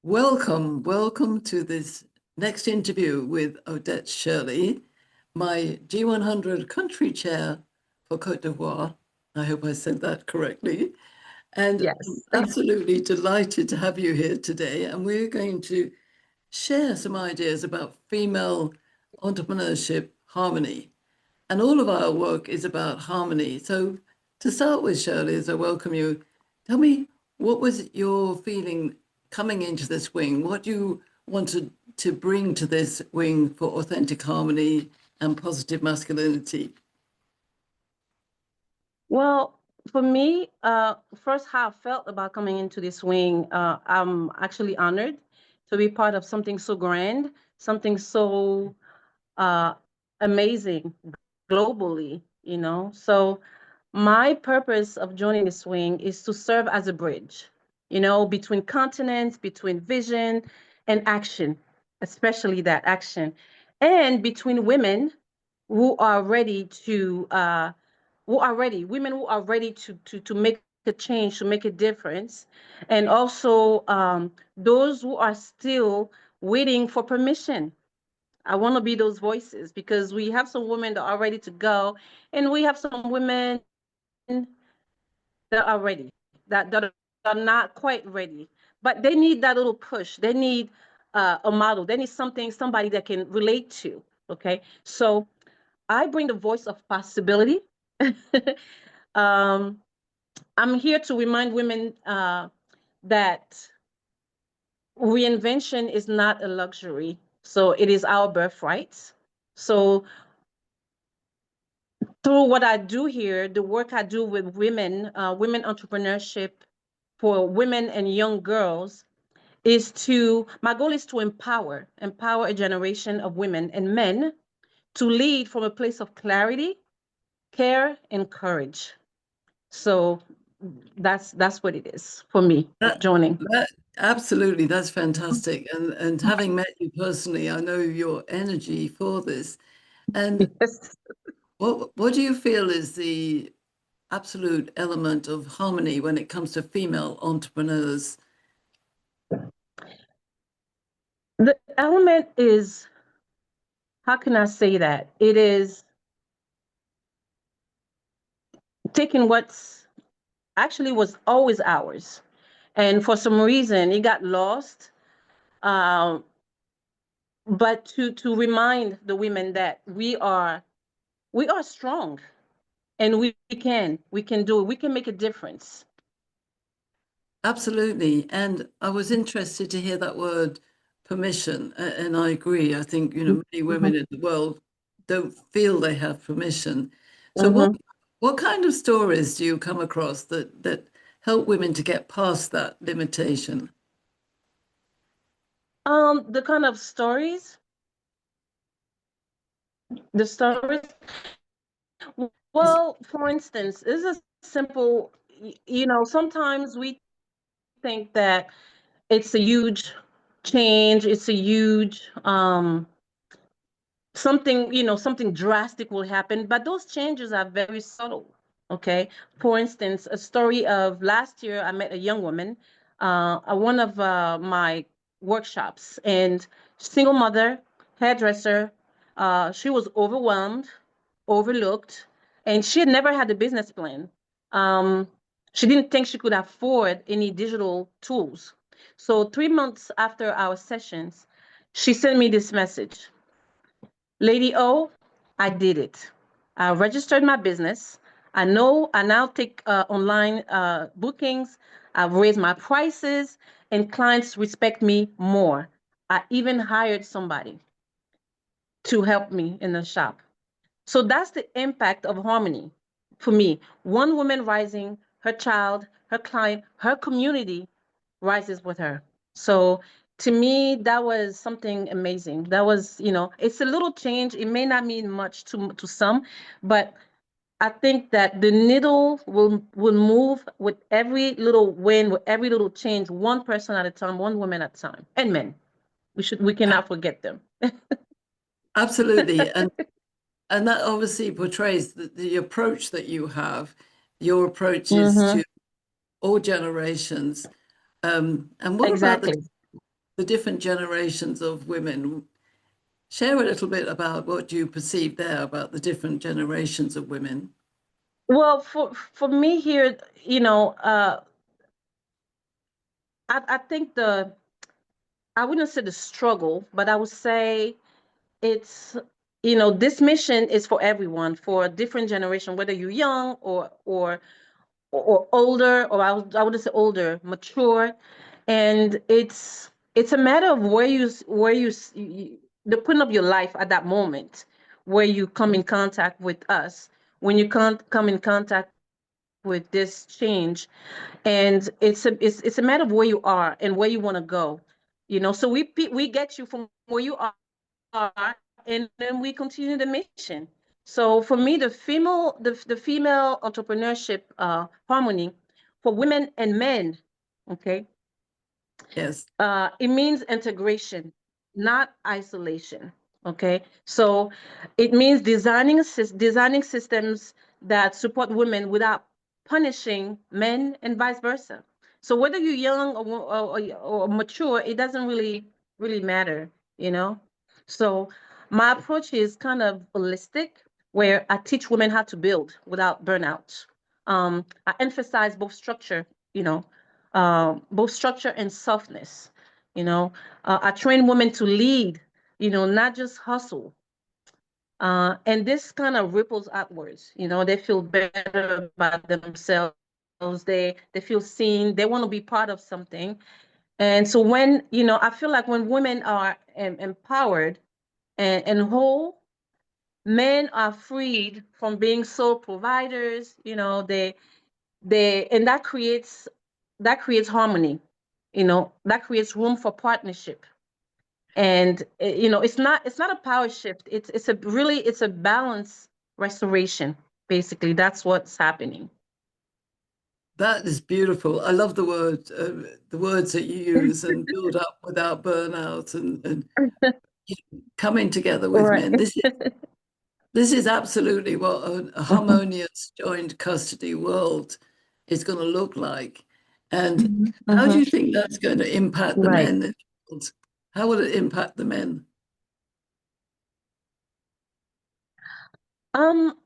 Welcome to this next interview with Odette Shirley, my G100 country chair for Cote d'Ivoire. I hope I said that correctly. And I'm Yes. absolutely delighted to have you here today. And we're going to share some ideas about female entrepreneurship harmony. And all of our work is about harmony. So to start with, Shirley, as I welcome you, tell me, what was your feeling coming into this wing? What you wanted to bring to this wing for authentic harmony and positive masculinity? Well, for me, first how I felt about coming into this wing, I'm actually honored to be part of something so grand, something so uh, amazing globally, So my purpose of joining this wing is to serve as a bridge, between continents, between vision and action, especially that action, and between women who are ready to women who are ready to make a change, to make a difference, and also those who are still waiting for permission. I want to be those voices because we have some women that are ready to go, and we have some women that are ready, that are not quite ready, but they need that little push. They need a model. They need somebody that can relate to. Okay, so I bring the voice of possibility. um, I'm here to remind women that reinvention is not a luxury. So it is our birthright. So through what I do here, the work I do with women, women entrepreneurship for women and young girls, my goal is to empower a generation of women and men to lead from a place of clarity, care, and courage. So that's what it is for me That, joining. absolutely, that's fantastic. And having met you personally, I know your energy for this. And Yes. what do you feel is the absolute element of harmony when it comes to female entrepreneurs? The element is, how can I say that? It is taking what's actually was always ours. And for some reason, it got lost. Um, but to remind the women that we are strong and we can do it. We can make a difference. Absolutely. And I was interested to hear that word permission. And I agree. I think, many women in the world don't feel they have permission. So Mm-hmm. what kind of stories do you come across that help women to get past that limitation? The kind of stories, the stories. Is Well, for instance, this is simple. Sometimes we think that it's a huge change. It's a huge something drastic will happen, but those changes are very subtle. Okay. For instance, a story of last year, I met a young woman at one of my workshops, and single mother, hairdresser. She was overwhelmed, overlooked, and she had never had a business plan. Um, she didn't think she could afford any digital tools. So 3 months after our sessions, she sent me this message. Lady O, I did it. I registered my business. I now take online bookings. I've raised my prices, and clients respect me more. I even hired somebody to help me in the shop. So that's the impact of harmony for me. One woman rising, her child, her client, her community rises with her. So to me, that was something amazing. That was, it's a little change. It may not mean much to some, but I think that the needle will move with every little win, with every little change, one person at a time, one woman at a time, and men. We cannot forget them. absolutely. And that obviously portrays the approach that you have. Your approach is Mm-hmm. to all generations. And what about Exactly. the different generations of women. Share a little bit about what you perceive there about the different generations of women. Well, for me here, you know, I think I wouldn't say the struggle, but I would say it's, this mission is for everyone, for a different generation, whether you're young or older, or I wouldn't say older, mature, and it's a matter of the point of your life at that moment, where you come in contact with us, when you can't come in contact with this change, and it's a matter of where you are and where you want to go, so we get you from where you are, and then we continue the mission. So for me, the female entrepreneurship harmony for women and men, okay, Yes, it means integration, not isolation. Okay, so it means designing systems that support women without punishing men, and vice versa. So whether you're young or mature, it doesn't really matter, you know. So my approach is kind of holistic, where I teach women how to build without burnout. I emphasize both structure and softness. You know, I train women to lead, not just hustle. And this kind of ripples outwards. They feel better about themselves. They feel seen. They want to be part of something. And so when, I feel like when women are empowered and whole, men are freed from being sole providers. And that creates harmony. That creates room for partnership. And it's not a power shift. It's a balance restoration. Basically, that's what's happening. that is beautiful. I love the words that you use, and build up without burnout, and coming together with Right. men. This is absolutely what a harmonious joint custody world is going to look like. And Mhm, how do mhm. you think that's going to impact the Right. men in the world? How will it impact the men?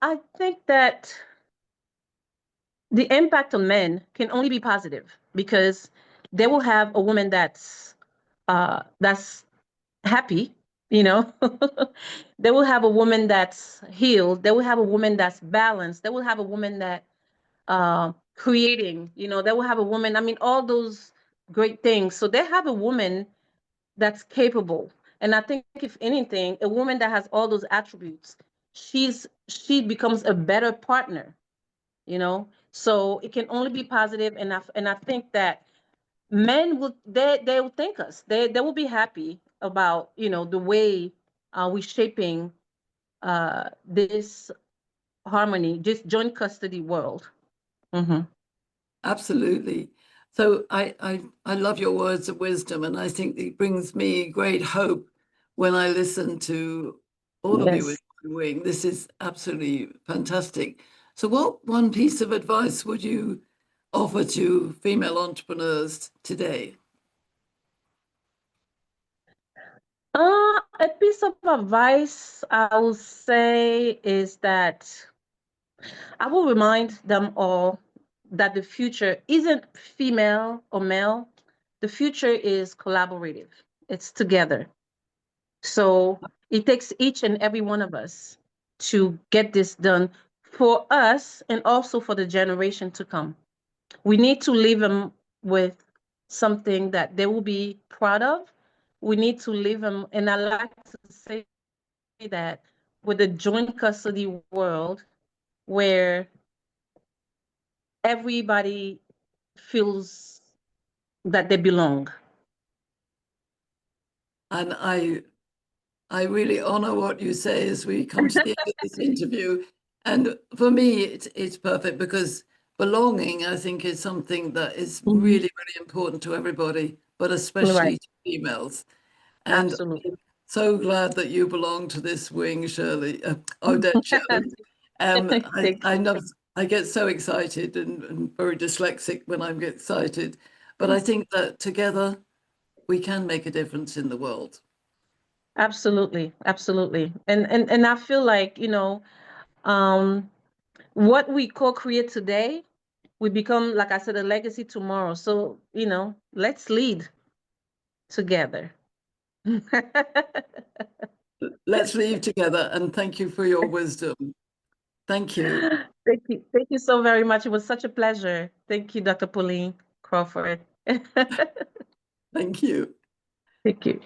I think that the impact on men can only be positive, because they will have a woman that's happy, you know. They will have a woman that's healed. They will have a woman that's balanced. They will have a woman that creating, they will have a woman, I mean, all those great things. So they have a woman that's capable. And I think, if anything, a woman that has all those attributes, she becomes a better partner, So it can only be positive, and I think that men will thank us. They will be happy about, the way we're shaping this harmony, this joint custody world. Hmm. Absolutely. So I love your words of wisdom, and I think it brings me great hope when I listen to all of you in Yes. my wing. This is absolutely fantastic. So what one piece of advice would you offer to female entrepreneurs today? A piece of advice I will say is that I will remind them all that the future isn't female or male. The future is collaborative. It's together. So it takes each and every one of us to get this done, for us and also for the generation to come. We need to leave them with something that they will be proud of. We need to leave them, and I like to say that, with a joint custody world where everybody feels that they belong. And I really honor what you say as we come to the end of this interview. And for me, it's perfect, because belonging, I think, is something that is Mhm. really, really important to everybody, but Right. especially to females. And Absolutely. so glad that you belong to this wing, Shirley, Odette Shirley. Thank I you. know I get so excited, and very dyslexic when I get excited, but I think that together we can make a difference in the world. Absolutely, absolutely. And I feel like, you know, what we co-create today, we become, like I said, a legacy tomorrow. So, you know, let's lead together. Let's leave together, and thank you for your wisdom. Thank you. Thank you. Thank you so very much. It was such a pleasure. Thank you, Dr. Pauline Crawford. Thank you. Thank you.